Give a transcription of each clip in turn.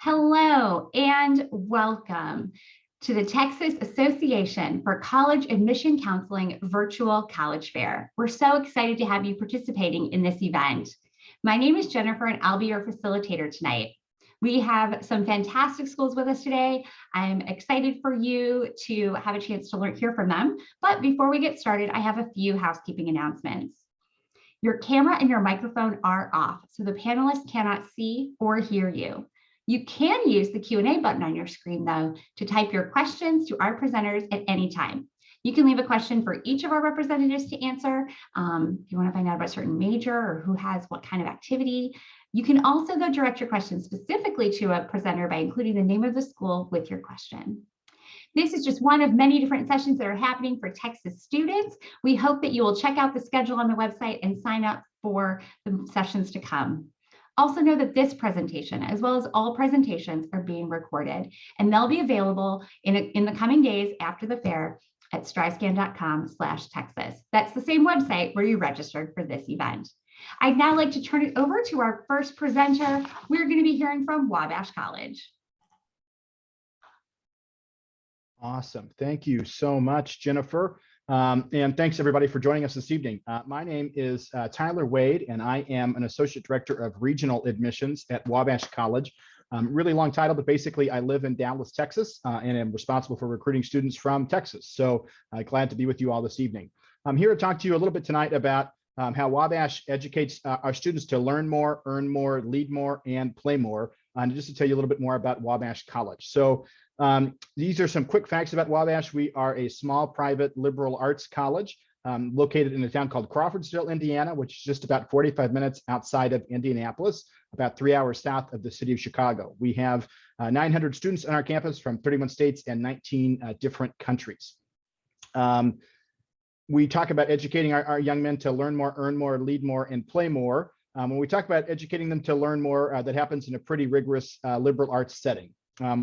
Hello and welcome to the Texas Association for College Admission Counseling Virtual College Fair. We're so excited to have you participating in this event. My name is Jennifer and I'll be your facilitator tonight. We have some fantastic schools with us today. I'm excited for you to have a chance to hear from them. But before we get started, I have a few housekeeping announcements. Your camera and your microphone are off, so the panelists cannot see or hear you. You can use the Q&A button on your screen, though, to type your questions to our presenters at any time. You can leave a question for each of our representatives to answer. If you want to find out about a certain major or who has what kind of activity. You can also go direct your question specifically to a presenter by including the name of the school with your question. This is just one of many different sessions that are happening for Texas students. We hope that you will check out the schedule on the website and sign up for the sessions to come. Also know that this presentation, as well as all presentations, are being recorded, and they'll be available in the coming days after the fair at stryscan.com/Texas. That's the same website where you registered for this event. I'd now like to turn it over to our first presenter. We're going to be hearing from Wabash College. Awesome. Thank you so much, Jennifer. And thanks everybody for joining us this evening. My name is Tyler Wade, and I am an Associate Director of Regional Admissions at Wabash College. Really long title, but basically I live in Dallas, Texas, and am responsible for recruiting students from Texas. So glad to be with you all this evening. I'm here to talk to you a little bit tonight about how Wabash educates our students to learn more, earn more, lead more, and play more. And just to tell you a little bit more about Wabash College. So these are some quick facts about Wabash. We are a small private liberal arts college located in a town called Crawfordsville, Indiana, which is just about 45 minutes outside of Indianapolis, about 3 hours south of the city of Chicago. We have 900 students on our campus from 31 states and 19 different countries. We talk about educating our young men to learn more, earn more, lead more, and play more. When we talk about educating them to learn more, that happens in a pretty rigorous liberal arts setting.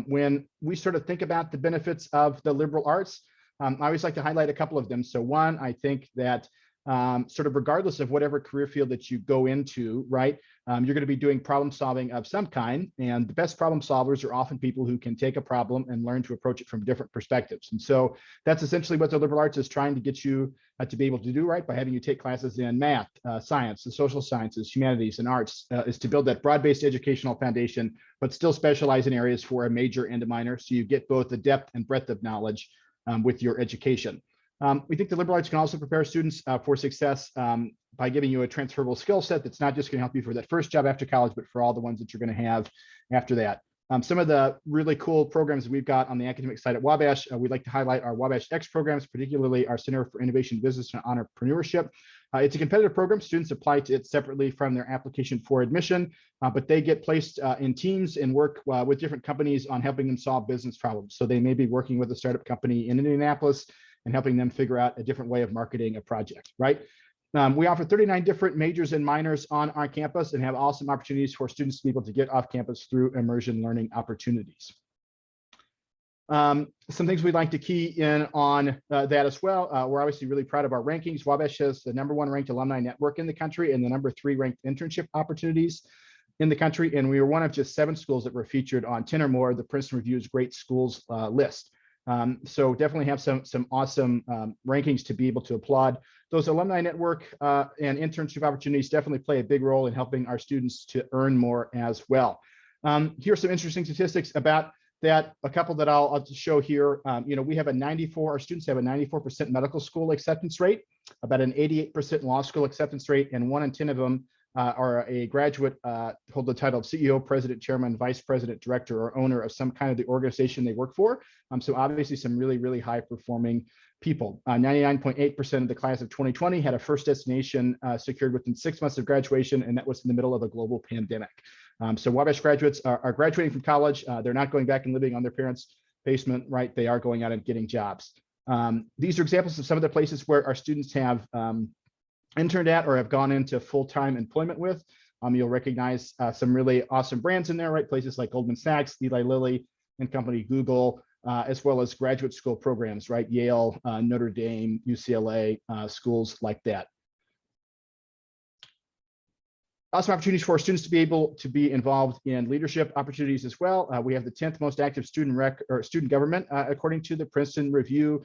When we sort of think about the benefits of the liberal arts, I always like to highlight a couple of them. So one, I think that sort of regardless of whatever career field that you go into, right, you're going to be doing problem solving of some kind. And the best problem solvers are often people who can take a problem and learn to approach it from different perspectives. And so that's essentially what the liberal arts is trying to get you to be able to do, right, by having you take classes in math, science, the social sciences, humanities, and arts, is to build that broad-based educational foundation, but still specialize in areas for a major and a minor. So you get both the depth and breadth of knowledge with your education. We think the liberal arts can also prepare students for success by giving you a transferable skill set that's not just going to help you for that first job after college, but for all the ones that you're going to have after that. Some of the really cool programs that we've got on the academic side at Wabash, we'd like to highlight our Wabash X programs, particularly our Center for Innovation, Business, and Entrepreneurship. It's a competitive program. Students apply to it separately from their application for admission, but they get placed in teams and work with different companies on helping them solve business problems. So they may be working with a startup company in Indianapolis and helping them figure out a different way of marketing a project, right? We offer 39 different majors and minors on our campus and have awesome opportunities for students to be able to get off campus through immersion learning opportunities. Some things we'd like to key in on that as well. We're obviously really proud of our rankings. Wabash has the #1 ranked alumni network in the country and the #3 ranked internship opportunities in the country. And we were one of just 7 schools that were featured on 10 or more of the Princeton Review's Great Schools list. So definitely have some awesome rankings to be able to applaud. Those alumni network and internship opportunities definitely play a big role in helping our students to earn more as well. Here's some interesting statistics about that. A couple that I'll just show here. We have our students have a 94% medical school acceptance rate, about an 88% law school acceptance rate, and 1 in 10 of them are a graduate, hold the title of CEO, president, chairman, vice president, director, or owner of some kind of the organization they work for. So obviously some really, really high performing people. 99.8% of the class of 2020 had a first destination secured within 6 months of graduation, and that was in the middle of a global pandemic. So Wabash graduates are graduating from college. They're not going back and living on their parents' basement, right? They are going out and getting jobs. These are examples of some of the places where our students have interned at or have gone into full-time employment with. You'll recognize some really awesome brands in there, right? Places like Goldman Sachs, Eli Lilly and Company, Google, as well as graduate school programs, right? Yale, Notre Dame, UCLA, schools like that. Also, opportunities for students to be able to be involved in leadership opportunities as well. We have the 10th most active student government, according to the Princeton Review.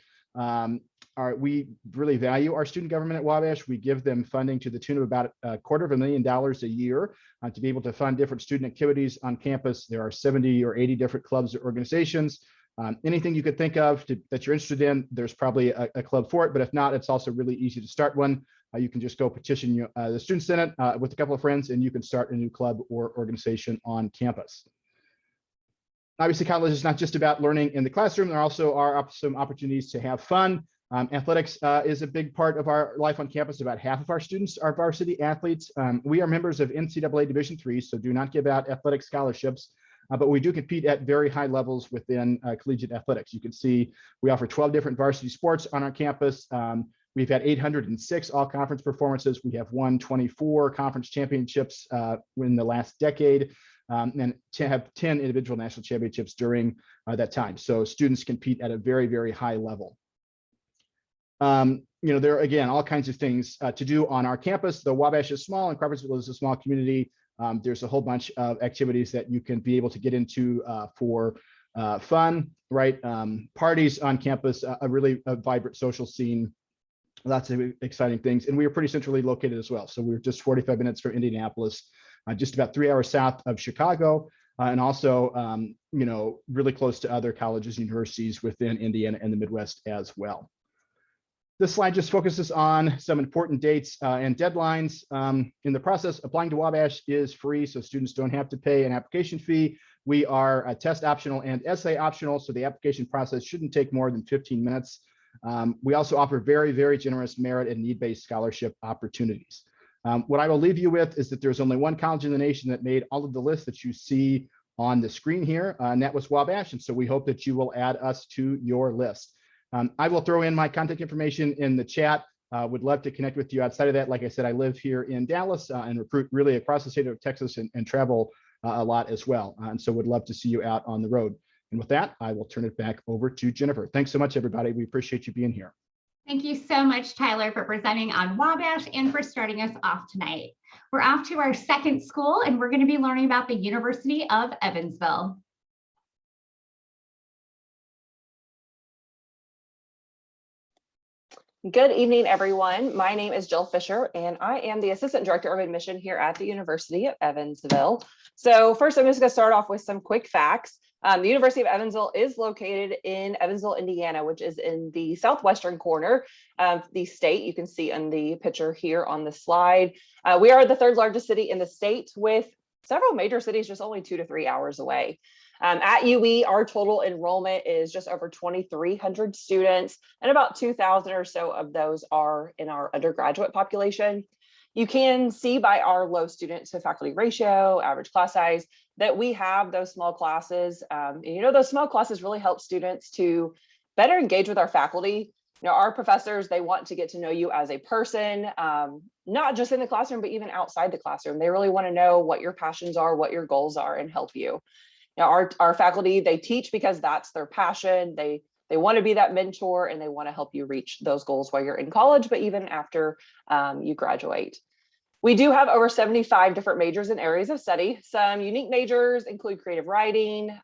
We really value our student government at Wabash. We give them funding to the tune of about $250,000 a year to be able to fund different student activities on campus. There are 70 or 80 different clubs or organizations. Anything you could think of that you're interested in, there's probably a club for it, but if not, it's also really easy to start one. You can just go petition the Student Senate with a couple of friends, and you can start a new club or organization on campus. Obviously, college is not just about learning in the classroom. There also are some opportunities to have fun. Athletics is a big part of our life on campus. About half of our students are varsity athletes. We are members of NCAA Division III, so do not give out athletic scholarships. But we do compete at very high levels within collegiate athletics. You can see we offer 12 different varsity sports on our campus. We've had 806 all-conference performances. We have won 24 conference championships in the last decade, and to have 10 individual national championships during that time. So students compete at a very, very high level. There are, again, all kinds of things to do on our campus. Though Wabash is small and Crawfordsville is a small community, there's a whole bunch of activities that you can be able to get into for fun, right? Parties on campus, a really vibrant social scene, lots of exciting things. And we are pretty centrally located as well. So we're just 45 minutes from Indianapolis, just about 3 hours south of Chicago, and also, really close to other colleges and universities within Indiana and the Midwest as well. This slide just focuses on some important dates and deadlines. In the process, applying to Wabash is free, so students don't have to pay an application fee. We are test optional and essay optional, so the application process shouldn't take more than 15 minutes. We also offer very, very generous merit and need-based scholarship opportunities. What I will leave you with is that there's only one college in the nation that made all of the lists that you see on the screen here, and that was Wabash, and so we hope that you will add us to your list. I will throw in my contact information in the chat. Would love to connect with you outside of that. Like I said, I live here in Dallas and recruit really across the state of Texas and travel a lot as well. And so would love to see you out on the road. And with that, I will turn it back over to Jennifer. Thanks so much, everybody. We appreciate you being here. Thank you so much, Tyler, for presenting on Wabash and for starting us off tonight. We're off to our second school, and we're going to be learning about the University of Evansville. Good evening, everyone. My name is Jill Fisher, and I am the Assistant Director of Admission here at the University of Evansville. So first, I'm just going to start off with some quick facts. The University of Evansville is located in Evansville, Indiana, which is in the southwestern corner of the state. You can see in the picture here on the slide. We are the third largest city in the state, with several major cities just only 2 to 3 hours away. At UE, our total enrollment is just over 2,300 students, and about 2,000 or so of those are in our undergraduate population. You can see by our low student to faculty ratio, average class size, that we have those small classes. Those small classes really help students to better engage with our faculty. Our professors, they want to get to know you as a person, not just in the classroom, but even outside the classroom. They really want to know what your passions are, what your goals are, and help you. Our faculty, they teach because that's their passion. They want to be that mentor, and they want to help you reach those goals while you're in college, but even after you graduate. We do have over 75 different majors and areas of study. Some unique majors include creative writing,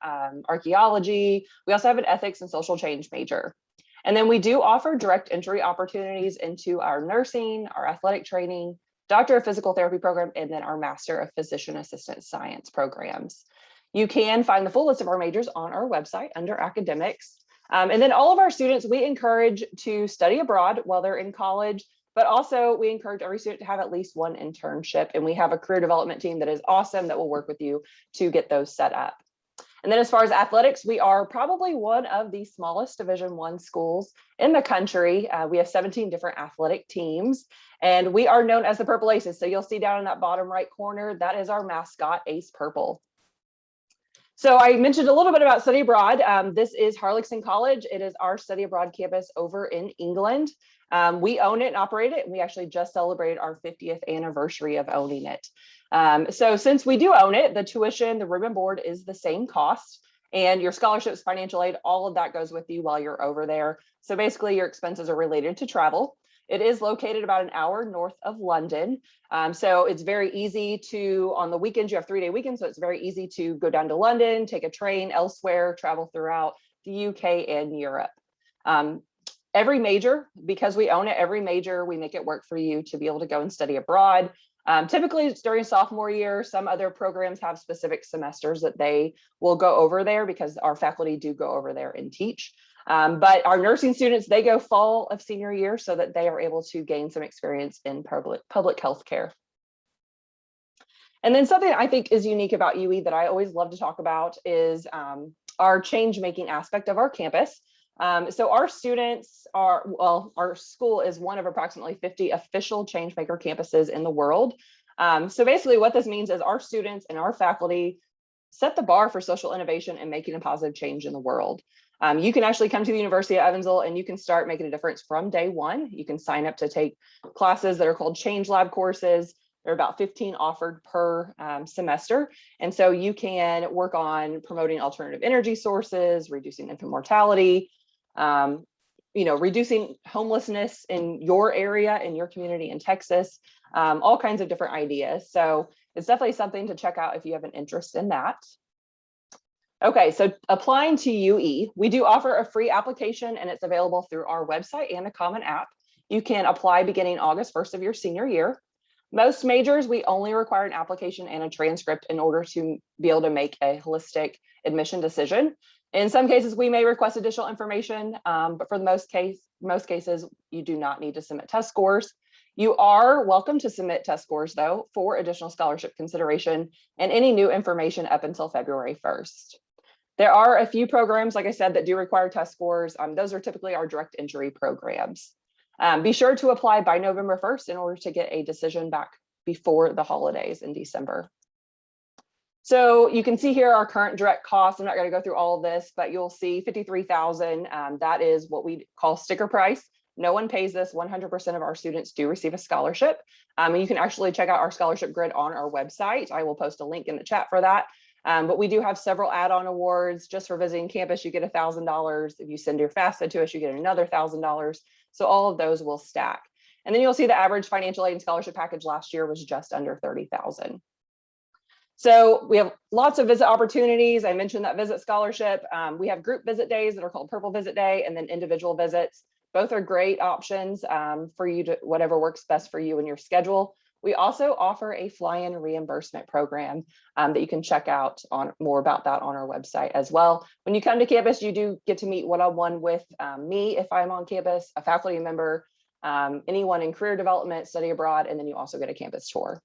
archaeology. We also have an ethics and social change major. And then we do offer direct entry opportunities into our nursing, our athletic training, Doctor of Physical Therapy program, and then our Master of Physician Assistant Science programs. You can find the full list of our majors on our website under academics. And then all of our students, we encourage to study abroad while they're in college, but also we encourage every student to have at least one internship. And we have a career development team that is awesome that will work with you to get those set up. And then as far as athletics, we are probably one of the smallest Division I schools in the country. We have 17 different athletic teams, and we are known as the Purple Aces. So you'll see down in that bottom right corner, that is our mascot, Ace Purple. So I mentioned a little bit about study abroad. This is Harlaxton College. It is our study abroad campus over in England. We own it and operate it, and we actually just celebrated our 50th anniversary of owning it. So since we do own it, the tuition, the room and board is the same cost, and your scholarships, financial aid, all of that goes with you while you're over there. So basically your expenses are related to travel. It is located about an hour north of London. So it's very easy to, on the weekends, you have 3-day weekends, so it's very easy to go down to London, take a train elsewhere, travel throughout the UK and Europe. Every major, because we own it, every major, we make it work for you to be able to go and study abroad. Typically it's during sophomore year. Some other programs have specific semesters that they will go over there because our faculty do go over there and teach. But our nursing students, they go fall of senior year so that they are able to gain some experience in public health care. And then something I think is unique about UE that I always love to talk about is our change-making aspect of our campus. So our students are, well, our school is one of approximately 50 official changemaker campuses in the world. So basically what this means is our students and our faculty set the bar for social innovation and making a positive change in the world. You can actually come to the University of Evansville and you can start making a difference from day one. You can sign up to take classes that are called Change Lab courses. There are about 15 offered per semester. And so you can work on promoting alternative energy sources, reducing infant mortality, reducing homelessness in your area, in your community in Texas, all kinds of different ideas. So it's definitely something to check out if you have an interest in that. Okay, so applying to UE, we do offer a free application and it's available through our website and a Common App. You can apply beginning August 1st of your senior year. Most majors, we only require an application and a transcript in order to be able to make a holistic admission decision. In some cases, we may request additional information, but for the most cases, you do not need to submit test scores. You are welcome to submit test scores, though, for additional scholarship consideration and any new information up until February 1st. There are a few programs, like I said, that do require test scores. Those are typically our direct entry programs. Be sure to apply by November 1st in order to get a decision back before the holidays in December. So you can see here our current direct costs. I'm not going to go through all of this, but you'll see $53,000. That is what we call sticker price. No one pays this. 100% of our students do receive a scholarship. And you can actually check out our scholarship grid on our website. I will post a link in the chat for that. But we do have several add-on awards. Just for visiting campus, you get $1,000. If you send your FAFSA to us, you get another $1,000. So all of those will stack. And then you'll see the average financial aid and scholarship package last year was just under $30,000. So we have lots of visit opportunities. I mentioned that visit scholarship. We have group visit days that are called Purple Visit Day and then individual visits. Both are great options for you to whatever works best for you and your schedule. We also offer a fly-in reimbursement program that you can check out on more about that on our website as well. When you come to campus, you do get to meet one-on-one with me if I'm on campus, a faculty member, anyone in career development, study abroad, and then you also get a campus tour.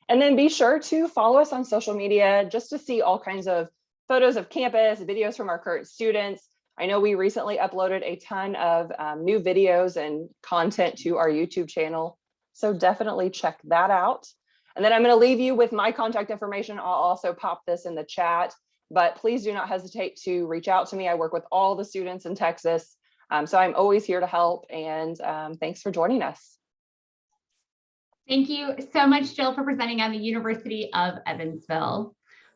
And then be sure to follow us on social media just to see all kinds of photos of campus, videos from our current students. I know we recently uploaded a ton of new videos and content to our YouTube channel. So definitely check that out. And then I'm going to leave you with my contact information. I'll also pop this in the chat, but please do not hesitate to reach out to me. I work with all the students in Texas. So I'm always here to help, and thanks for joining us. Thank you so much, Jill, for presenting on the University of Evansville.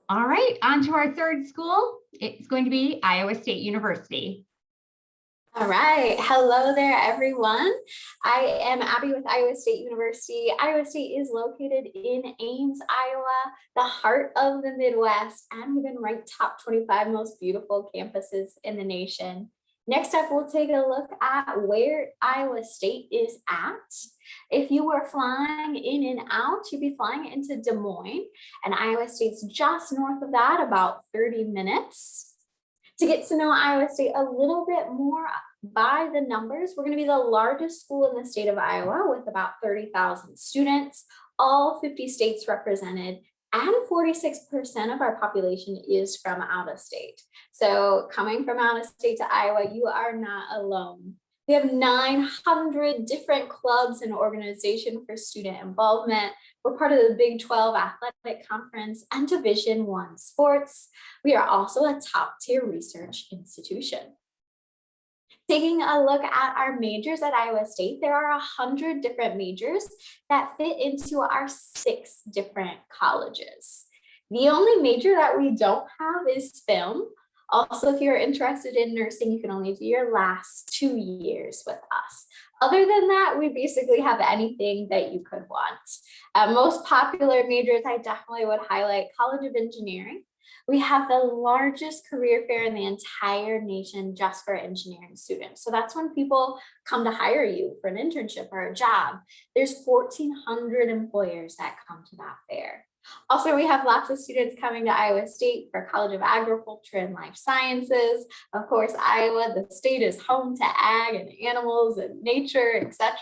All right, on to our third school. It's going to be Iowa State University. All right. Hello there, everyone. I am Abby with Iowa State University. Iowa State is located in Ames, Iowa, the heart of the Midwest, and we've been ranked top 25 most beautiful campuses in the nation. Next up, we'll take a look at where Iowa State is at. If you were flying in and out, you'd be flying into Des Moines, and Iowa State's just north of that, about 30 minutes. To get to know Iowa State a little bit more by the numbers, we're going to be the largest school in the state of Iowa with about 30,000 students, all 50 states represented, and 46% of our population is from out of state. So coming from out of state to Iowa, you are not alone. We have 900 different clubs and organizations for student involvement. We're part of the Big 12 Athletic Conference and Division I sports. We are also a top-tier research institution. Taking a look at our majors at Iowa State, there are 100 different majors that fit into our 6 different colleges. The only major that we don't have is film. Also, if you're interested in nursing, you can only do your last 2 years with us. Other than that, we basically have anything that you could want. Most popular majors, I definitely would highlight College of Engineering. We have the largest career fair in the entire nation just for engineering students. So that's when people come to hire you for an internship or a job. There's 1,400 employers that come to that fair. Also, we have lots of students coming to Iowa State for College of Agriculture and Life Sciences. Of course, Iowa, the state is home to ag and animals and nature, etc.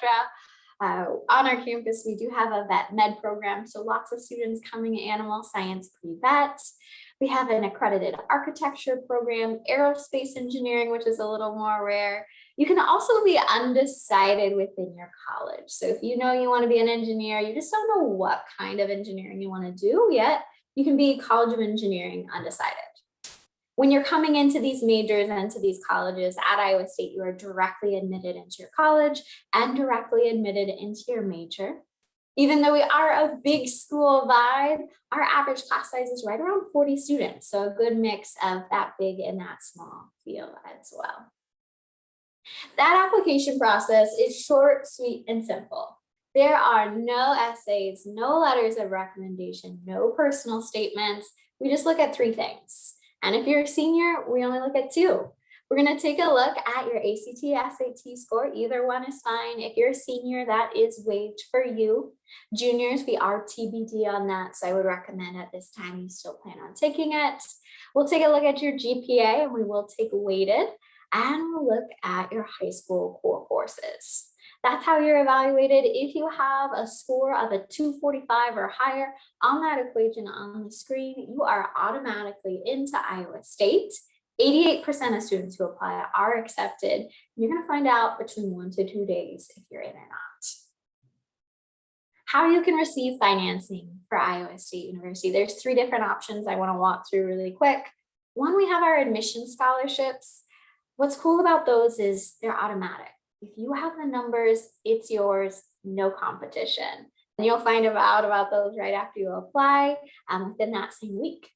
On our campus, we do have a vet med program, so lots of students coming animal science pre-vet. We have an accredited architecture program, aerospace engineering, which is a little more rare. You can also be undecided within your college. So if you know you want to be an engineer, you just don't know what kind of engineering you want to do yet, you can be College of Engineering undecided. When you're coming into these majors and to these colleges at Iowa State, you are directly admitted into your college and directly admitted into your major. Even though we are a big school vibe, our average class size is right around 40 students. So a good mix of that big and that small feel as well. That application process is short, sweet, and simple. There are no essays, no letters of recommendation, no personal statements. We just look at 3 things. And if you're a senior, we only look at 2. We're going to take a look at your ACT, SAT score. Either one is fine. If you're a senior, that is waived for you. Juniors, we are TBD on that. So I would recommend at this time you still plan on taking it. We'll take a look at your GPA and we will take weighted, and we'll look at your high school core courses. That's how you're evaluated. If you have a score of a 245 or higher on that equation on the screen, you are automatically into Iowa State. 88% of students who apply are accepted. You're going to find out between 1 to 2 days if you're in or not. How you can receive financing for Iowa State University. There's 3 different options I want to walk through really quick. One, we have our admission scholarships. What's cool about those is they're automatic. If you have the numbers, it's yours, no competition. And you'll find out about those right after you apply within that same week.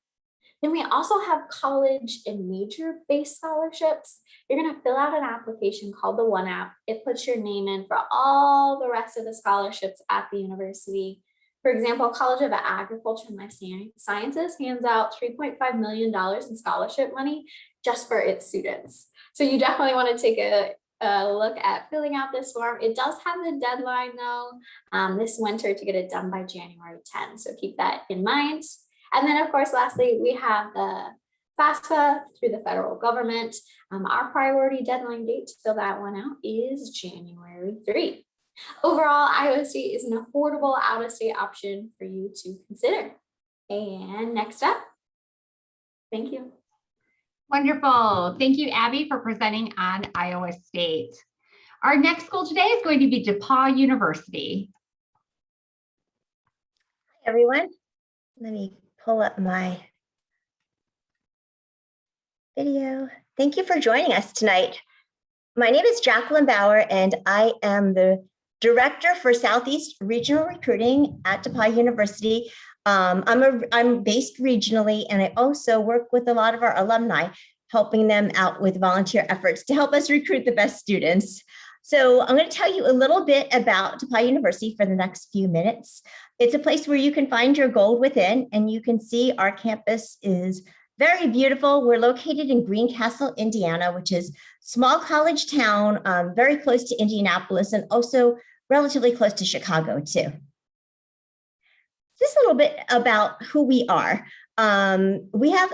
Then we also have college and major-based scholarships. You're going to fill out an application called the One App. It puts your name in for all the rest of the scholarships at the university. For example, College of Agriculture and Life Sciences hands out $3.5 million in scholarship money just for its students. So you definitely want to take a look at filling out this form. It does have a deadline though, this winter to get it done by January 10th. So keep that in mind. And then of course, lastly, we have the FAFSA through the federal government. Our priority deadline date to fill that one out is January 3. Overall, Iowa State is an affordable out-of-state option for you to consider. And next up, thank you. Wonderful. Thank you, Abby, for presenting on Iowa State. Our next school today is going to be DePauw University. Hi, everyone. Let me pull up my video. Thank you for joining us tonight. My name is Jacqueline Bauer, and I am the Director for Southeast Regional Recruiting at DePauw University. I'm based regionally, and I also work with a lot of our alumni, helping them out with volunteer efforts to help us recruit the best students. So I'm going to tell you a little bit about DePauw University for the next few minutes. It's a place where you can find your gold within, and you can see our campus is very beautiful. We're located in Greencastle, Indiana, which is a small college town, very close to Indianapolis, and also relatively close to Chicago too. Just a little bit about who we are. We have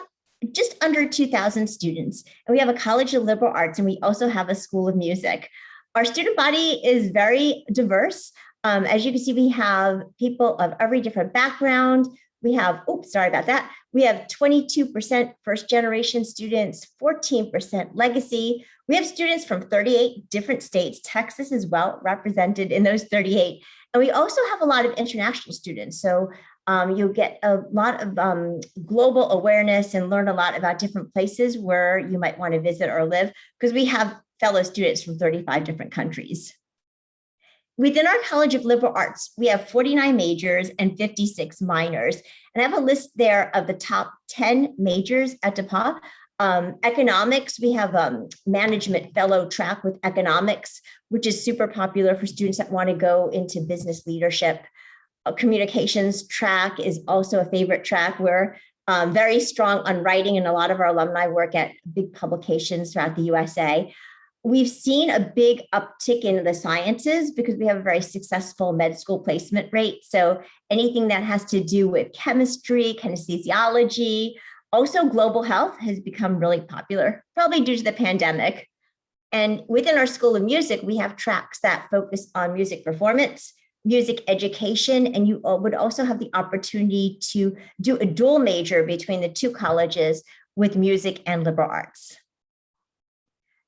just under 2,000 students, and we have a College of Liberal Arts, and we also have a School of Music. Our student body is very diverse. As you can see, we have people of every different background. We have, sorry about that. We have 22% first generation students, 14% legacy. We have students from 38 different states. Texas is well represented in those 38. And we also have a lot of international students. So you'll get a lot of global awareness and learn a lot about different places where you might want to visit or live, because we have fellow students from 35 different countries. Within our College of Liberal Arts, we have 49 majors and 56 minors. And I have a list there of the top 10 majors at DePauw. Economics, we have management fellow track with economics, which is super popular for students that want to go into business leadership. Communications track is also a favorite track. We're very strong on writing, and a lot of our alumni work at big publications throughout the USA. We've seen a big uptick in the sciences because we have a very successful med school placement rate. So anything that has to do with chemistry, kinesiology, also global health has become really popular, probably due to the pandemic. And within our School of Music, we have tracks that focus on music performance, music education, and you would also have the opportunity to do a dual major between the two colleges with music and liberal arts.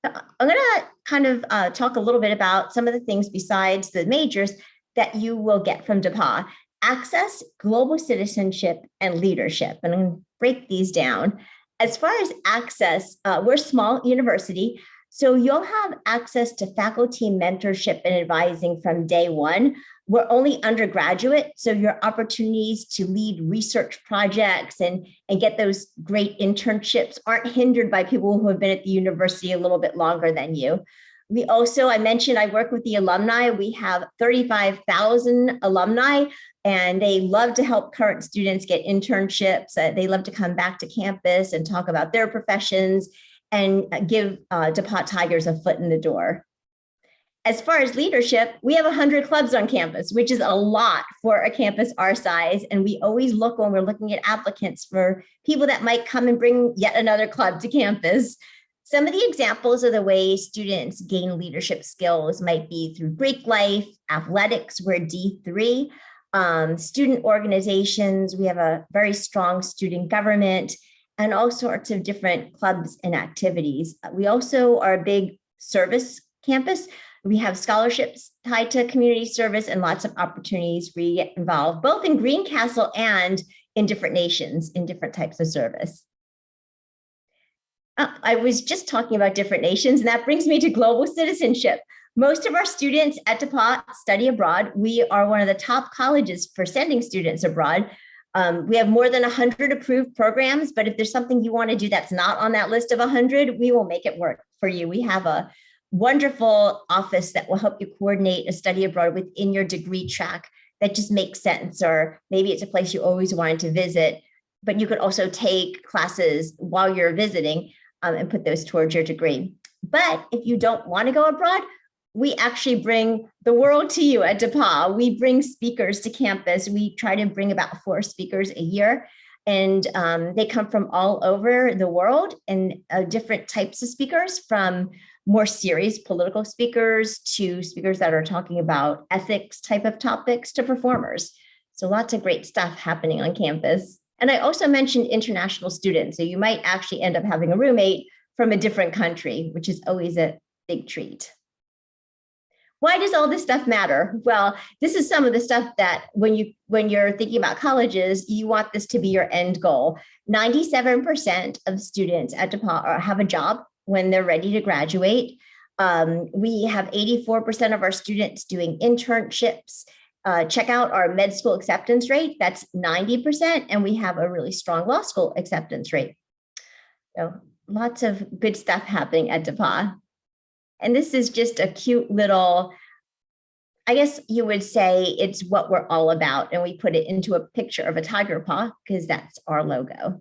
I'm going to kind of talk a little bit about some of the things besides the majors that you will get from DePauw: access, global citizenship, and leadership. And I'm going to break these down. As far as access, we're a small university, so you'll have access to faculty mentorship and advising from day one. We're only undergraduate, so your opportunities to lead research projects and get those great internships aren't hindered by people who have been at the university a little bit longer than you. We also, I mentioned, I work with the alumni. We have 35,000 alumni, and they love to help current students get internships. They love to come back to campus and talk about their professions and give DePauw Tigers a foot in the door. As far as leadership, we have 100 clubs on campus, which is a lot for a campus our size. And we always look, when we're looking at applicants, for people that might come and bring yet another club to campus. Some of the examples of the ways students gain leadership skills might be through Greek life, athletics, we're D3, student organizations. We have a very strong student government and all sorts of different clubs and activities. We also are a big service campus. We have scholarships tied to community service and lots of opportunities where you get involved, both in Greencastle and in different nations, in different types of service. I was just talking about different nations, and that brings me to global citizenship. Most of our students at DePauw study abroad. We are one of the top colleges for sending students abroad. We have more than 100 approved programs, but if there's something you want to do that's not on that list of 100, we will make it work for you. We have a wonderful office that will help you coordinate a study abroad within your degree track that just makes sense, or maybe it's a place you always wanted to visit, but you could also take classes while you're visiting and put those towards your degree. But if you don't want to go abroad, we actually bring the world to you at DePauw. We bring speakers to campus. We try to bring about 4 speakers a year, and they come from all over the world, and different types of speakers, from more serious political speakers to speakers that are talking about ethics type of topics to performers. So lots of great stuff happening on campus. And I also mentioned international students. So you might actually end up having a roommate from a different country, which is always a big treat. Why does all this stuff matter? Well, this is some of the stuff that when you're thinking about colleges, you want this to be your end goal. 97% of students at DePauw have a job when they're ready to graduate. We have 84% of our students doing internships. Check out our med school acceptance rate, that's 90%, and we have a really strong law school acceptance rate. So lots of good stuff happening at DePauw. And this is just a cute little, I guess you would say it's what we're all about. And we put it into a picture of a tiger paw because that's our logo.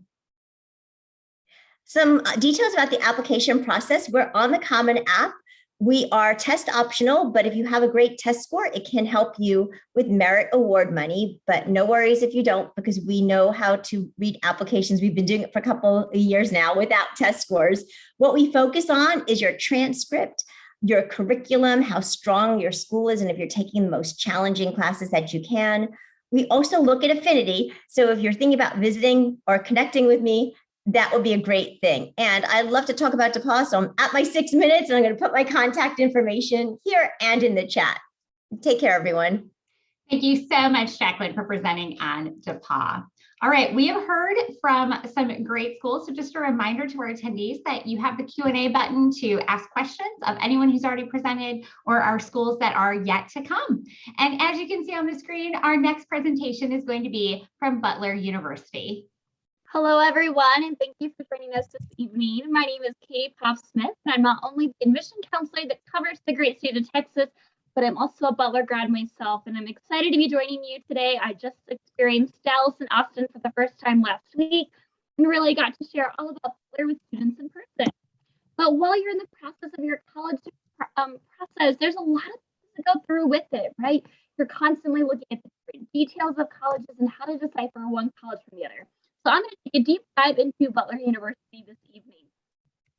Some details about the application process. We're on the Common App. We are test optional, but if you have a great test score, it can help you with merit award money, but no worries if you don't, because we know how to read applications. We've been doing it for a couple of years now without test scores. What we focus on is your transcript, your curriculum, how strong your school is, and if you're taking the most challenging classes that you can. We also look at affinity. So if you're thinking about visiting or connecting with me, that would be a great thing. And I'd love to talk about DePauw, so I'm at my 6 minutes, and I'm going to put my contact information here and in the chat. Take care, everyone. Thank you so much, Jacqueline, for presenting on DePauw. All right, we have heard from some great schools. So just a reminder to our attendees that you have the Q&A button to ask questions of anyone who's already presented or our schools that are yet to come. And as you can see on the screen, our next presentation is going to be from Butler University. Hello, everyone, and thank you for joining us this evening. My name is Katie Poff-Smith, and I'm not only the admission counselor that covers the great state of Texas, but I'm also a Butler grad myself, and I'm excited to be joining you today. I just experienced Dallas and Austin for the first time last week and really got to share all about Butler with students in person. But while you're in the process of your college process, there's a lot of things to go through with it, right? You're constantly looking at the different details of colleges and how to decipher one college from the other. So I'm going to take a deep dive into Butler University this evening.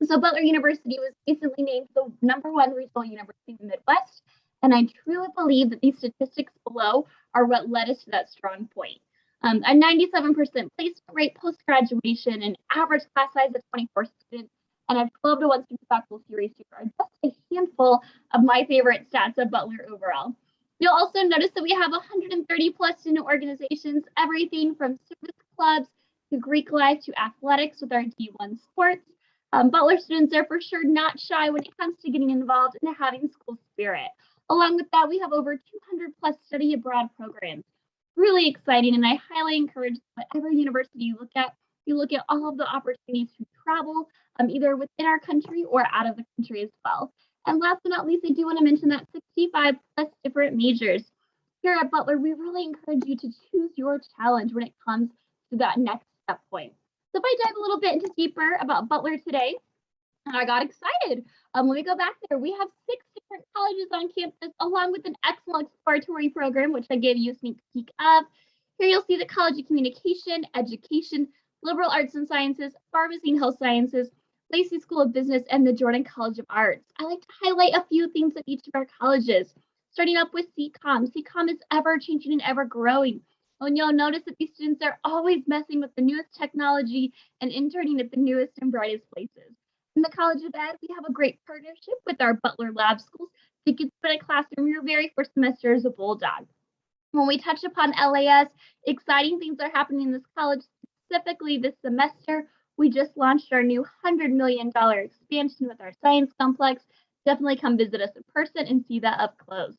So Butler University was recently named the #1 regional university in the Midwest, and I truly believe that these statistics below are what led us to that strong point. A 97% placement rate post-graduation, an average class size of 24 students, and a 12-to-1 student-faculty ratio are just a handful of my favorite stats of Butler overall. You'll also notice that we have 130 plus student organizations, everything from service clubs to Greek life to athletics with our D1 sports. Butler students are for sure not shy when it comes to getting involved and having school spirit. Along with that, we have over 200 plus study abroad programs. Really exciting, and I highly encourage whatever university you look at all of the opportunities to travel, either within our country or out of the country as well. And last but not least, I do want to mention that 65 plus different majors. Here at Butler, we really encourage you to choose your challenge when it comes to that next step point. So if I dive a little bit into deeper about Butler today, I got excited. Let me go back there. We have 6 different colleges on campus, along with an excellent exploratory program, which I gave you a sneak peek of. Here you'll see the College of Communication, Education, Liberal Arts and Sciences, Pharmacy and Health Sciences, Lacey School of Business, and the Jordan College of Arts. I like to highlight a few themes at each of our colleges, starting up with CCOM. CCOM is ever changing and ever growing. And you'll notice that these students are always messing with the newest technology and interning at the newest and brightest places. In the College of Ed, we have a great partnership with our Butler Lab Schools to get spend a classroom your very first semester as a Bulldog. When we touch upon LAS, exciting things are happening in this college. Specifically this semester, we just launched our new $100 million expansion with our science complex. Definitely come visit us in person and see that up close.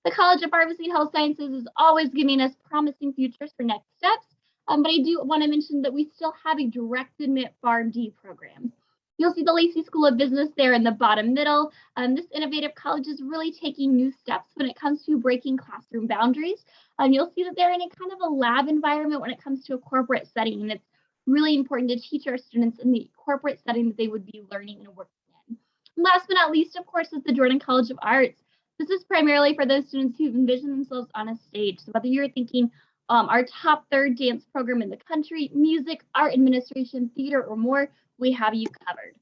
The College of Pharmacy and Health Sciences is always giving us promising futures for next steps, but I do want to mention that we still have a direct admit PharmD program. You'll see the Lacey School of Business there in the bottom middle. This innovative college is really taking new steps when it comes to breaking classroom boundaries. You'll see that they're in a kind of a lab environment when it comes to a corporate setting, and it's really important to teach our students in the corporate setting that they would be learning and working in. And last but not least, of course, is the Jordan College of Arts. This is primarily for those students who envision themselves on a stage. So whether you're thinking our top 3rd dance program in the country, music, art administration, theater, or more, we have you covered.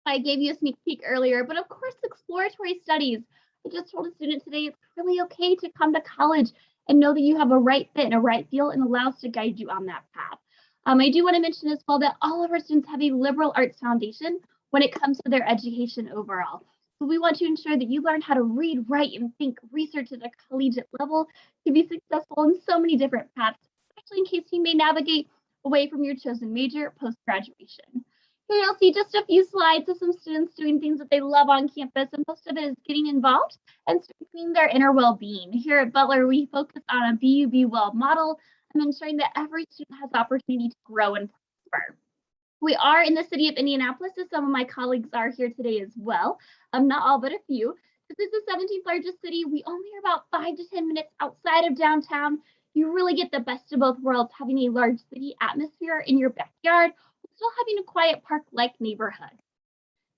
I gave you a sneak peek earlier, but of course, exploratory studies. I just told a student today it's really okay to come to college and know that you have a right fit and a right feel and allow us to guide you on that path. I do want to mention as well that all of our students have a liberal arts foundation when it comes to their education overall. So we want to ensure that you learn how to read, write, and think, research at a collegiate level to be successful in so many different paths, especially in case you may navigate away from your chosen major post-graduation. Here you'll see just a few slides of some students doing things that they love on campus, and most of it is getting involved and strengthening their inner well-being. Here at Butler, we focus on a BU Be Well model and ensuring that every student has the opportunity to grow and prosper. We are in the city of Indianapolis, as some of my colleagues are here today as well. Not all, but a few. This is the 17th largest city. We only are about 5 to 10 minutes outside of downtown. You really get the best of both worlds, having a large city atmosphere in your backyard, while still having a quiet park-like neighborhood.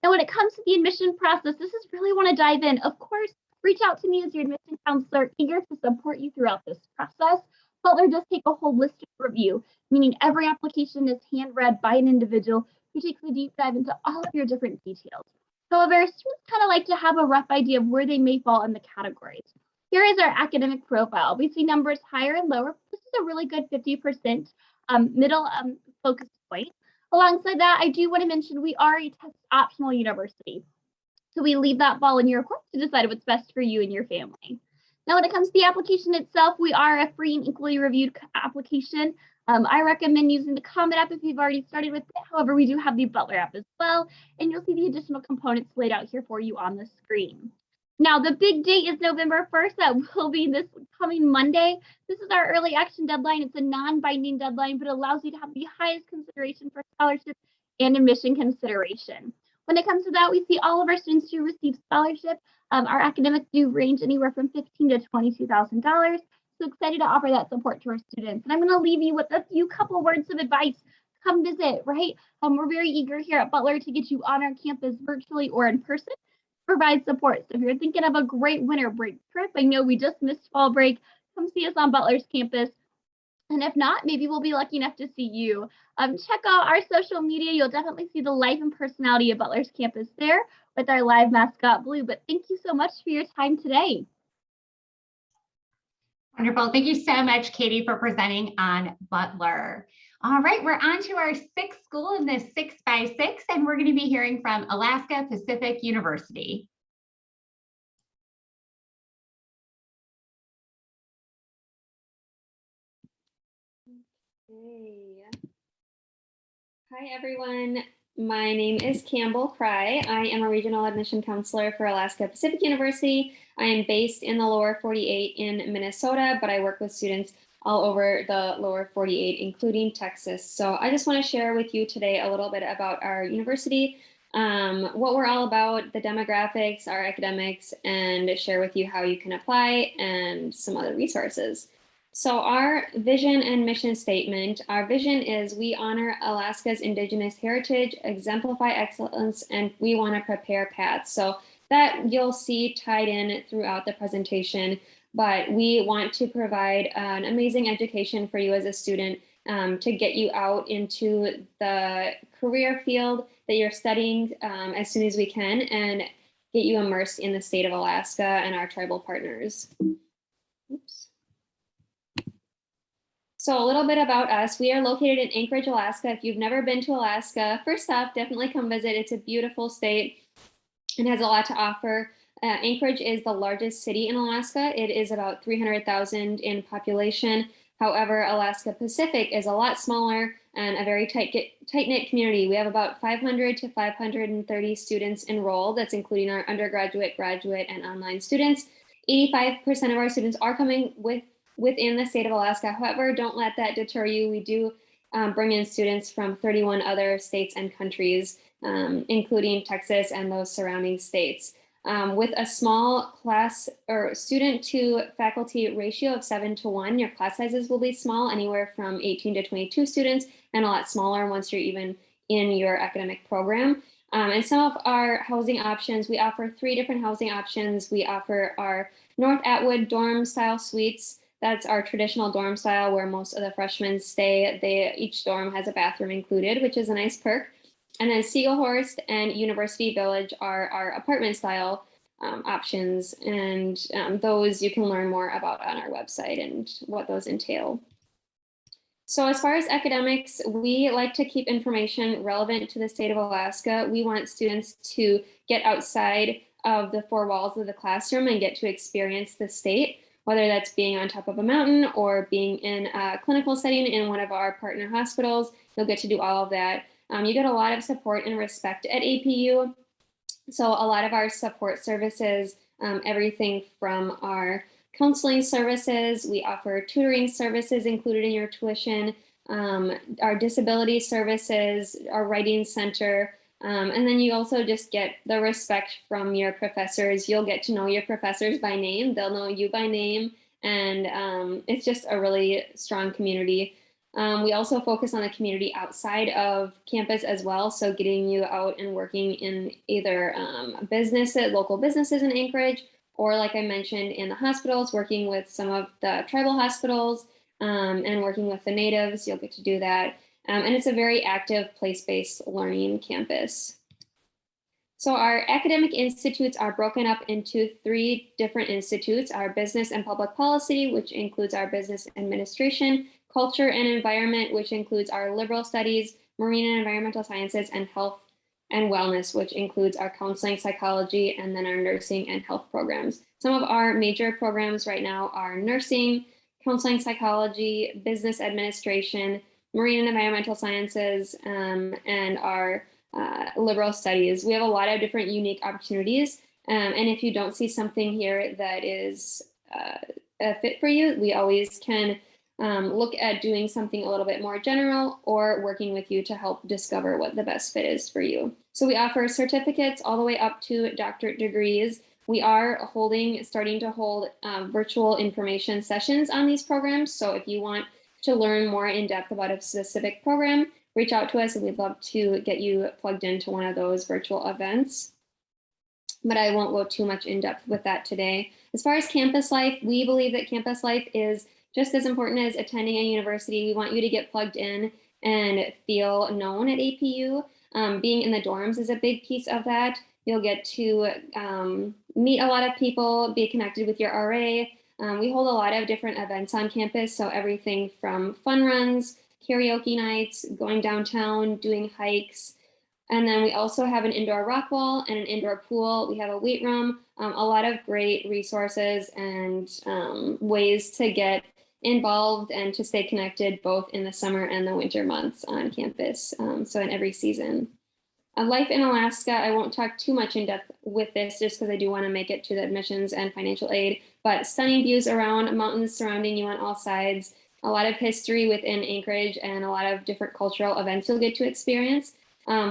Now, when it comes to the admission process, this is really want to dive in. Of course, reach out to me as your admission counselor, eager to support you throughout this process. Butler does take a holistic review, meaning every application is hand-read by an individual who takes a deep dive into all of your different details. However, students kind of like to have a rough idea of where they may fall in the categories. Here is our academic profile. We see numbers higher and lower. This is a really good 50% middle focus point. Alongside that, I do want to mention we are a test optional university. So we leave that ball in your court to decide what's best for you and your family. Now, when it comes to the application itself, we are a free and equally reviewed application. I recommend using the Common app if you've already started with it. However, we do have the Butler app as well, and you'll see the additional components laid out here for you on the screen. Now, the big date is November 1st. That will be this coming Monday. This is our early action deadline. It's a non-binding deadline, but allows you to have the highest consideration for scholarships and admission consideration. When it comes to that, we see all of our students who receive scholarship. Our academics do range anywhere from $15,000 to $22,000. So excited to offer that support to our students. And I'm going to leave you with a few couple words of advice. Come visit, right? We're very eager here at Butler to get you on our campus virtually or in person. Provide support. So if you're thinking of a great winter break trip, I know we just missed fall break, come see us on Butler's campus. And if not, maybe we'll be lucky enough to see you. Check out our social media. You'll definitely see the life and personality of Butler's campus there with our live mascot, Blue. But thank you so much for your time today. Wonderful. Thank you so much, Katie, for presenting on Butler. All right, we're on to our sixth school in this 6x6, and we're going to be hearing from Alaska Pacific University. Hey. Hi, everyone. My name is Campbell Fry. I am a regional admission counselor for Alaska Pacific University. I am based in the lower 48 in Minnesota, but I work with students all over the lower 48, including Texas. So I just want to share with you today a little bit about our university, what we're all about, the demographics, our academics, and share with you how you can apply and some other resources. So our vision and mission statement, our vision is we honor Alaska's Indigenous heritage, exemplify excellence, and we want to prepare paths. So that you'll see tied in throughout the presentation, but we want to provide an amazing education for you as a student to get you out into the career field that you're studying as soon as we can and get you immersed in the state of Alaska and our tribal partners. Oops. So a little bit about us. We are located in Anchorage, Alaska. If you've never been to Alaska, first off, definitely come visit. It's a beautiful state and has a lot to offer. Anchorage is the largest city in Alaska. It is about 300,000 in population. However, Alaska Pacific is a lot smaller and a very tight-knit community. We have about 500 to 530 students enrolled. That's including our undergraduate, graduate, and online students. 85% of our students are coming within the state of Alaska. However, don't let that deter you. We do bring in students from 31 other states and countries, including Texas and those surrounding states. With a small class or student to faculty ratio of 7:1, your class sizes will be small, anywhere from 18 to 22 students, and a lot smaller once you're even in your academic program. And some of our housing options, we offer 3 different housing options. We offer our North Atwood dorm style suites. That's our traditional dorm style where most of the freshmen stay. Each dorm has a bathroom included, which is a nice perk. And then Seagullhorst and University Village are our apartment style options. And those you can learn more about on our website and what those entail. So as far as academics, we like to keep information relevant to the state of Alaska. We want students to get outside of the 4 walls of the classroom and get to experience the state, whether that's being on top of a mountain or being in a clinical setting in one of our partner hospitals. You'll get to do all of that. You get a lot of support and respect at APU. So a lot of our support services, everything from our counseling services, we offer tutoring services included in your tuition, our disability services, our writing center, and then you also just get the respect from your professors. You'll get to know your professors by name. They'll know you by name. And it's just a really strong community. We also focus on the community outside of campus as well. So getting you out and working in either local businesses in Anchorage, or like I mentioned in the hospitals, working with some of the tribal hospitals and working with the natives. You'll get to do that. And it's a very active place-based learning campus. So our academic institutes are broken up into 3 different institutes: our business and public policy, which includes our business administration, culture and environment, which includes our liberal studies, marine and environmental sciences, and health and wellness, which includes our counseling, psychology, and then our nursing and health programs. Some of our major programs right now are nursing, counseling, psychology, business administration, marine and environmental sciences, and our liberal studies. We have a lot of different unique opportunities, And if you don't see something here that is a fit for you, we always can look at doing something a little bit more general or working with you to help discover what the best fit is for you. So we offer certificates all the way up to doctorate degrees. We are starting to hold virtual information sessions on these programs. So if you want to learn more in depth about a specific program, reach out to us and we'd love to get you plugged into one of those virtual events. But I won't go too much in depth with that today. As far as campus life, we believe that campus life is just as important as attending a university. We want you to get plugged in and feel known at APU. Being in the dorms is a big piece of that. You'll get to meet a lot of people, be connected with your RA. We hold a lot of different events on campus, so everything from fun runs, karaoke nights, going downtown, doing hikes. And then we also have an indoor rock wall and an indoor pool. We have a weight room, a lot of great resources and ways to get involved and to stay connected both in the summer and the winter months on campus, so in every season. Life in Alaska, I won't talk too much in depth with this just because I do want to make it to the admissions and financial aid, but stunning views around, mountains surrounding you on all sides, a lot of history within Anchorage and a lot of different cultural events you'll get to experience.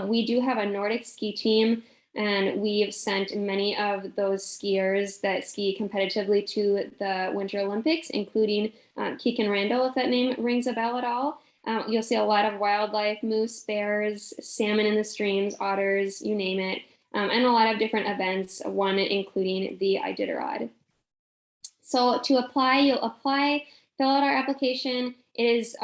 We do have a Nordic ski team, and we've sent many of those skiers that ski competitively to the Winter Olympics, including Keegan Randall, if that name rings a bell at all. You'll see a lot of wildlife, moose, bears, salmon in the streams, otters, you name it, and a lot of different events, one including the Iditarod. So to apply, you'll apply, fill out our application. It is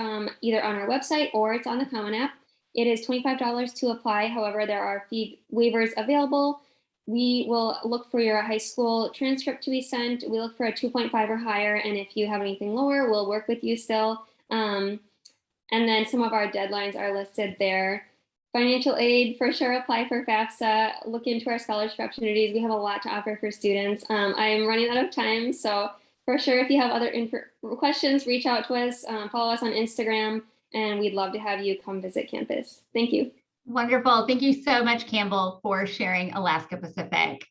either on our website or it's on the Common App. It is $25 to apply. However, there are fee waivers available. We will look for your high school transcript to be sent. We look for a 2.5 or higher. And if you have anything lower, we'll work with you still. And then some of our deadlines are listed there. Financial aid, for sure, apply for FAFSA. Look into our scholarship opportunities. We have a lot to offer for students. I am running out of time. So for sure, if you have other questions, reach out to us, follow us on Instagram, and we'd love to have you come visit campus. Thank you. Wonderful. Thank you so much, Campbell, for sharing Alaska Pacific.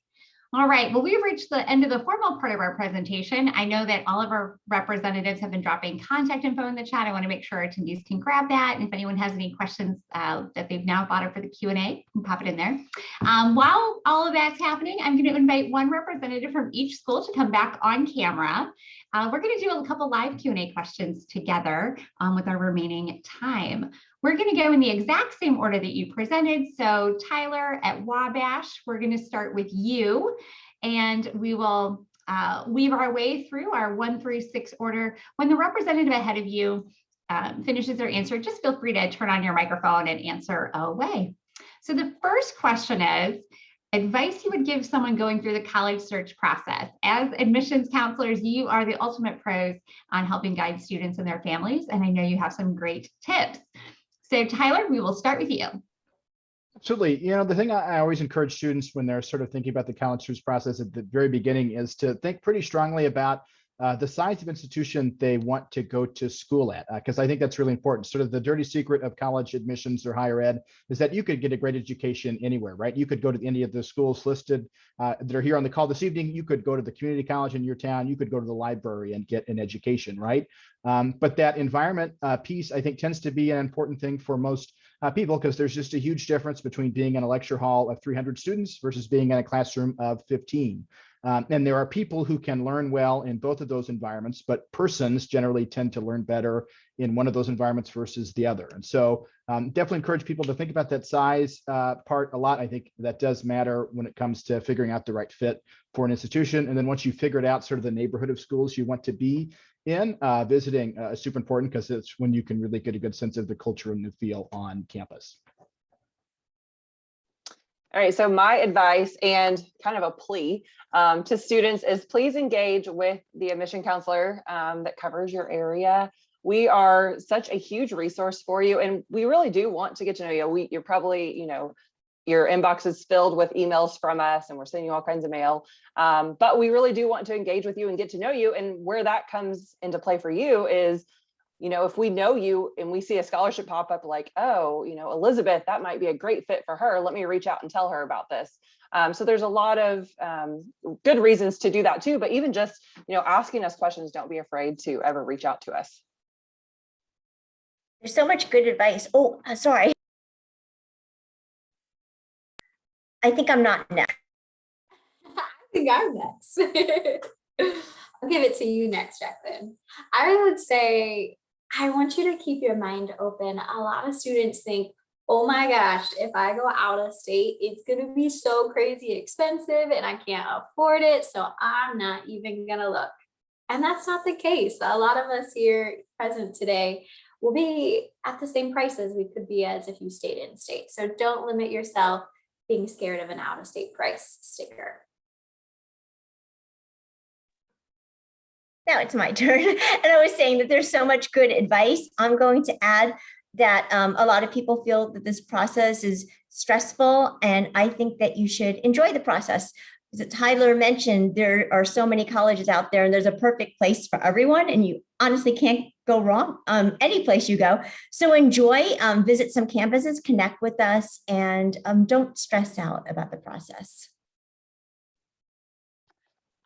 All right, well, we've reached the end of the formal part of our presentation. I know that all of our representatives have been dropping contact info in the chat. I want to make sure attendees can grab that. And if anyone has any questions that they've now thought of for the Q&A, you can pop it in there. While all of that's happening, I'm going to invite one representative from each school to come back on camera. We're going to do a couple live Q&A questions together with our remaining time. We're going to go in the exact same order that you presented. So Tyler at Wabash, we're going to start with you, and we will weave our way through our 1 through 6 order. When the representative ahead of you finishes their answer, just feel free to turn on your microphone and answer away. So the first question is, advice you would give someone going through the college search process. As admissions counselors, you are the ultimate pros on helping guide students and their families, and I know you have some great tips. So Tyler, we will start with you. Absolutely. You know, the thing I always encourage students when they're sort of thinking about the college search process at the very beginning is to think pretty strongly about the size of institution they want to go to school at, because I think that's really important. Sort of the dirty secret of college admissions or higher ed is that you could get a great education anywhere, right? You could go to any of the schools listed that are here on the call this evening. You could go to the community college in your town. You could go to the library and get an education, right? But that environment piece, I think, tends to be an important thing for most people, because there's just a huge difference between being in a lecture hall of 300 students versus being in a classroom of 15. And there are people who can learn well in both of those environments, but persons generally tend to learn better in one of those environments versus the other. And so definitely encourage people to think about that size part a lot. I think that does matter when it comes to figuring out the right fit for an institution. And then once you figured out sort of the neighborhood of schools you want to be in, visiting is super important, because it's when you can really get a good sense of the culture and the feel on campus. All right, so my advice and kind of a plea to students is please engage with the admission counselor that covers your area. We are such a huge resource for you, and we really do want to get to know you. You're probably, you know, your inbox is filled with emails from us, and we're sending you all kinds of mail. But we really do want to engage with you and get to know you. And where that comes into play for you is if we know you and we see a scholarship pop up like, oh, Elizabeth, that might be a great fit for her. Let me reach out and tell her about this. So there's a lot of good reasons to do that too, but even just, asking us questions, don't be afraid to ever reach out to us. There's so much good advice. Oh, sorry. I think I'm not next. I think I'm next. I'll give it to you next, Jacqueline. I would say, I want you to keep your mind open. A lot of students think, oh my gosh, if I go out of state, it's going to be so crazy expensive and I can't afford it. So I'm not even going to look. And that's not the case. A lot of us here present today will be at the same price as we could be as if you stayed in state. So don't limit yourself being scared of an out of state price sticker. Now it's my turn. And I was saying that there's so much good advice. I'm going to add that a lot of people feel that this process is stressful, and I think that you should enjoy the process. As Tyler mentioned, there are so many colleges out there, and there's a perfect place for everyone, and you honestly can't go wrong any place you go. So enjoy, visit some campuses, connect with us, and don't stress out about the process.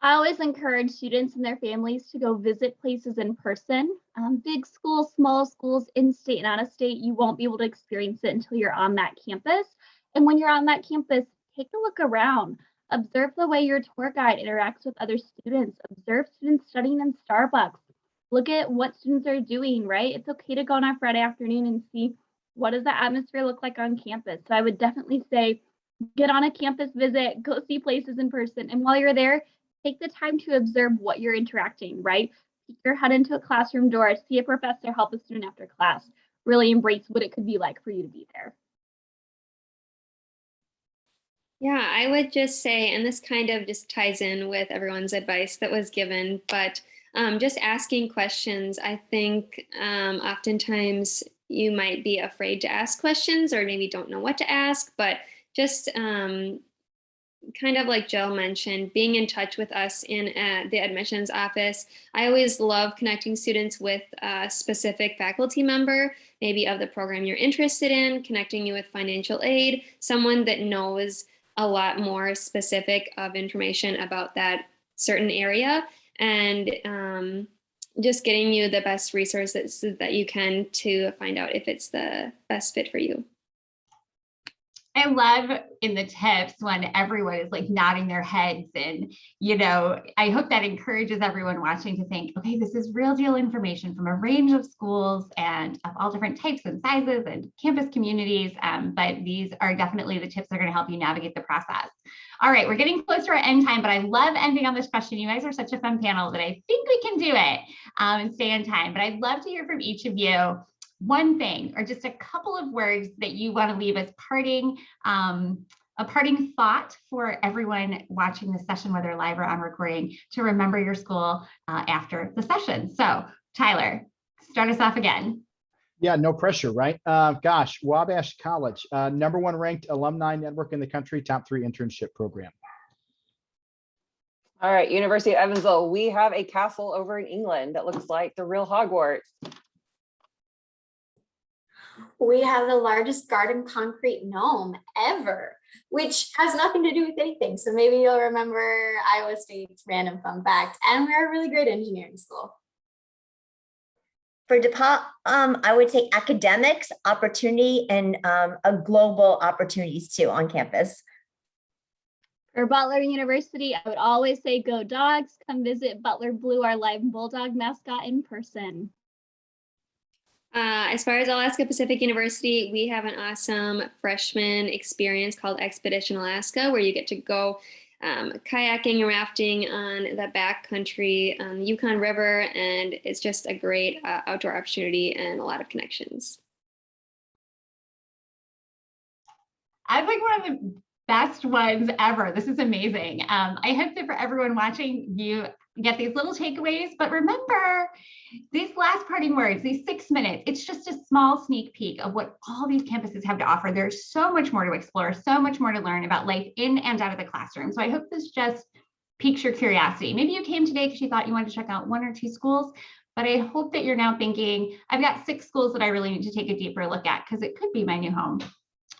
I always encourage students and their families to go visit places in person. Big schools, small schools, in-state and out-of-state, you won't be able to experience it until you're on that campus. And when you're on that campus, take a look around. Observe the way your tour guide interacts with other students. Observe students studying in Starbucks. Look at what students are doing, right? It's okay to go on a Friday afternoon and see what does the atmosphere look like on campus. So I would definitely say get on a campus visit, go see places in person. And while you're there, take the time to observe what you're interacting, right? Peek your head into a classroom door, see a professor help a student after class. Really embrace what it could be like for you to be there. Yeah, I would just say, and this kind of just ties in with everyone's advice that was given, but just asking questions. I think oftentimes you might be afraid to ask questions or maybe don't know what to ask, but just kind of like Jill mentioned, being in touch with us in the admissions office. I always love connecting students with a specific faculty member, maybe of the program you're interested in, connecting you with financial aid, someone that knows a lot more specific of information about that certain area, and just getting you the best resources that you can to find out if it's the best fit for you. I love in the tips when everyone is like nodding their heads, and, I hope that encourages everyone watching to think, okay, this is real deal information from a range of schools and of all different types and sizes and campus communities. But these are definitely the tips that are going to help you navigate the process. All right, we're getting close to our end time, but I love ending on this question. You guys are such a fun panel that I think we can do it and stay in time. But I'd love to hear from each of you. One thing or just a couple of words that you want to leave as parting, a parting thought for everyone watching this session, whether live or on recording, to remember your school after the session. So Tyler, start us off again. Yeah, no pressure, right? Gosh, Wabash College, #1 ranked alumni network in the country, top 3 internship program. All right, University of Evansville, we have a castle over in England that looks like the real Hogwarts. We have the largest garden concrete gnome ever, which has nothing to do with anything. So maybe you'll remember Iowa State's random fun fact. And we're a really great engineering school. For DePauw, I would say academics, opportunity, and a global opportunities too on campus. For Butler University, I would always say go Dogs. Come visit Butler Blue, our live Bulldog mascot, in person. As far as Alaska Pacific University, we have an awesome freshman experience called Expedition Alaska, where you get to go kayaking and rafting on the backcountry on the Yukon River, and it's just a great outdoor opportunity and a lot of connections. I think one of the best ones ever. This is amazing. I hope that for everyone watching, you get these little takeaways, but remember these last parting words, these 6 minutes, it's just a small sneak peek of what all these campuses have to offer. There's so much more to explore, so much more to learn about life in and out of the classroom. So I hope this just piques your curiosity. Maybe you came today because you thought you wanted to check out 1 or 2 schools, but I hope that you're now thinking, I've got 6 schools that I really need to take a deeper look at because it could be my new home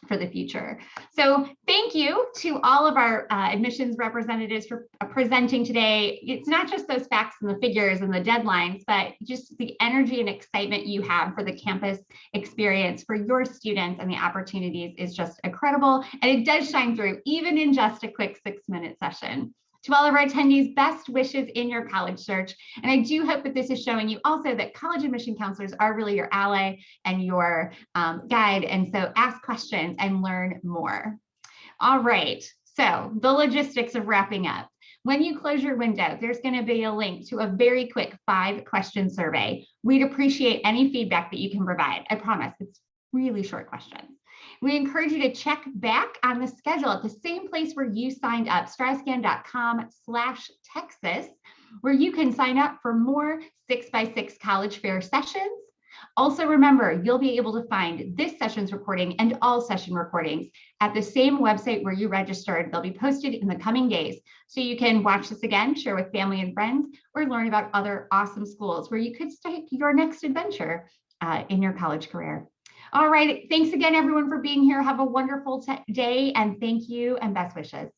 for the future. So thank you to all of our admissions representatives for presenting today. It's not just those facts and the figures and the deadlines, but just the energy and excitement you have for the campus experience for your students and the opportunities is just incredible. And it does shine through even in just a quick 6-minute session. To all of our attendees, best wishes in your college search. And I do hope that this is showing you also that college admission counselors are really your ally and your guide. And so ask questions and learn more. All right, so the logistics of wrapping up. When you close your window, there's going to be a link to a very quick 5-question survey. We'd appreciate any feedback that you can provide. I promise it's really short questions. We encourage you to check back on the schedule at the same place where you signed up, stryscan.com/Texas, where you can sign up for more 6x6 college fair sessions. Also remember, you'll be able to find this session's recording and all session recordings at the same website where you registered. They'll be posted in the coming days. So you can watch this again, share with family and friends, or learn about other awesome schools where you could start your next adventure in your college career. All right, thanks again, everyone, for being here. Have a wonderful day, and thank you and best wishes.